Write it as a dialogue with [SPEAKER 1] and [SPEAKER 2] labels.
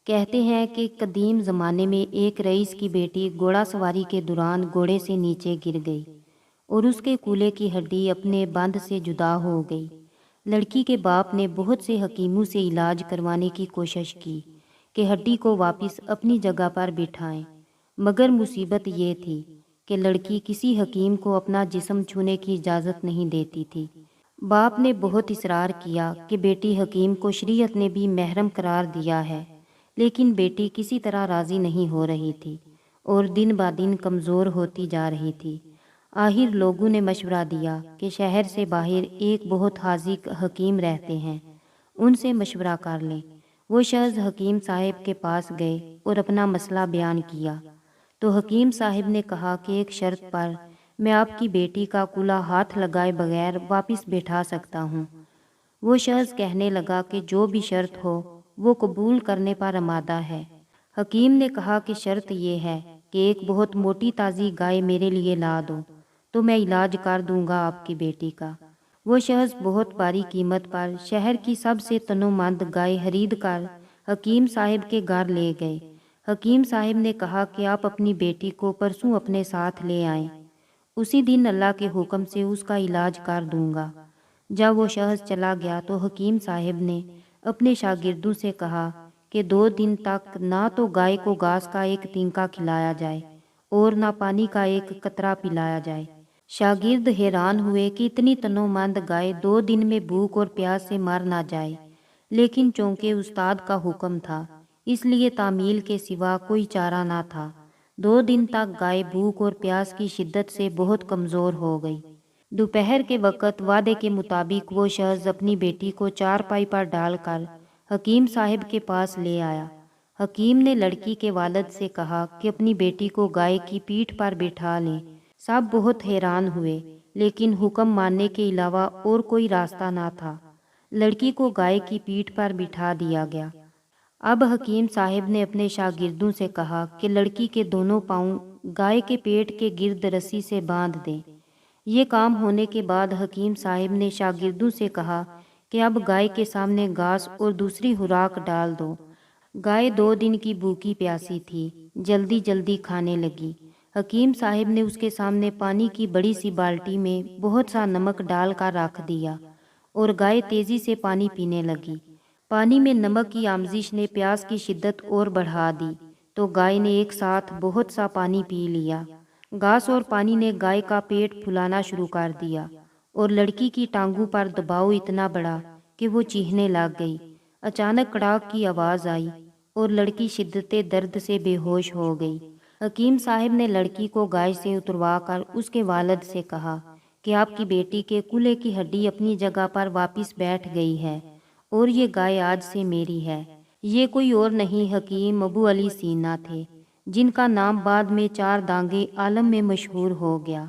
[SPEAKER 1] کہتے ہیں کہ قدیم زمانے میں ایک رئیس کی بیٹی گھوڑا سواری کے دوران گھوڑے سے نیچے گر گئی اور اس کے کولے کی ہڈی اپنے بند سے جدا ہو گئی۔ لڑکی کے باپ نے بہت سے حکیموں سے علاج کروانے کی کوشش کی کہ ہڈی کو واپس اپنی جگہ پر بٹھائیں، مگر مصیبت یہ تھی کہ لڑکی کسی حکیم کو اپنا جسم چھونے کی اجازت نہیں دیتی تھی۔ باپ نے بہت اصرار کیا کہ بیٹی حکیم کو شریعت نے بھی محرم قرار دیا ہے، لیکن بیٹی کسی طرح راضی نہیں ہو رہی تھی اور دن بہ دن کمزور ہوتی جا رہی تھی۔ آخر لوگوں نے مشورہ دیا کہ شہر سے باہر ایک بہت حاذق حکیم رہتے ہیں، ان سے مشورہ کر لیں۔ وہ شخص حکیم صاحب کے پاس گئے اور اپنا مسئلہ بیان کیا تو حکیم صاحب نے کہا کہ ایک شرط پر میں آپ کی بیٹی کا کولہ ہاتھ لگائے بغیر واپس بیٹھا سکتا ہوں۔ وہ شخص کہنے لگا کہ جو بھی شرط ہو وہ قبول کرنے پر آمادہ ہے۔ حکیم نے کہا کہ شرط یہ ہے کہ ایک بہت موٹی تازی گائے میرے لیے لا دو تو میں علاج کر دوں گا آپ کی بیٹی کا۔ وہ شخص بہت بھاری قیمت پر شہر کی سب سے تنومند گائے خرید کر حکیم صاحب کے گھر لے گئے۔ حکیم صاحب نے کہا کہ آپ اپنی بیٹی کو پرسوں اپنے ساتھ لے آئیں، اسی دن اللہ کے حکم سے اس کا علاج کر دوں گا۔ جب وہ شخص چلا گیا تو حکیم صاحب نے اپنے شاگردوں سے کہا کہ 2 دن تک نہ تو گائے کو گھاس کا ایک تنکا کھلایا جائے اور نہ پانی کا ایک قطرہ پلایا جائے۔ شاگرد حیران ہوئے کہ اتنی تنومند گائے 2 دن میں بھوک اور پیاس سے مر نہ جائے، لیکن چونکہ استاد کا حکم تھا اس لیے تعمیل کے سوا کوئی چارہ نہ تھا۔ 2 دن تک گائے بھوک اور پیاس کی شدت سے بہت کمزور ہو گئی۔ دوپہر کے وقت وعدے کے مطابق وہ شخص اپنی بیٹی کو چارپائی پر ڈال کر حکیم صاحب کے پاس لے آیا۔ حکیم نے لڑکی کے والد سے کہا کہ اپنی بیٹی کو گائے کی پیٹھ پر بٹھا لیں۔ سب بہت حیران ہوئے، لیکن حکم ماننے کے علاوہ اور کوئی راستہ نہ تھا۔ لڑکی کو گائے کی پیٹھ پر بٹھا دیا گیا۔ اب حکیم صاحب نے اپنے شاگردوں سے کہا کہ لڑکی کے دونوں پاؤں گائے کے پیٹ کے گرد رسی سے باندھ دیں۔ یہ کام ہونے کے بعد حکیم صاحب نے شاگردوں سے کہا کہ اب گائے کے سامنے گھاس اور دوسری خوراک ڈال دو۔ گائے 2 دن کی بھوکی پیاسی تھی، جلدی جلدی کھانے لگی۔ حکیم صاحب نے اس کے سامنے پانی کی بڑی سی بالٹی میں بہت سا نمک ڈال کر رکھ دیا اور گائے تیزی سے پانی پینے لگی۔ پانی میں نمک کی آمیزش نے پیاس کی شدت اور بڑھا دی تو گائے نے ایک ساتھ بہت سا پانی پی لیا۔ گھاس اور پانی نے گائے کا پیٹ پھلانا شروع کر دیا اور لڑکی کی ٹانگوں پر دباؤ اتنا بڑھا کہ وہ چیخنے لگ گئی۔ اچانک کڑاک کی آواز آئی اور لڑکی شدت درد سے بے ہوش ہو گئی۔ حکیم صاحب نے لڑکی کو گائے سے اتروا کر اس کے والد سے کہا کہ آپ کی بیٹی کے کولے کی ہڈی اپنی جگہ پر واپس بیٹھ گئی ہے اور یہ گائے آج سے میری ہے۔ یہ کوئی اور نہیں حکیم ابو علی سینا تھے، جن کا نام بعد میں 4 دانگے عالم میں مشہور ہو گیا۔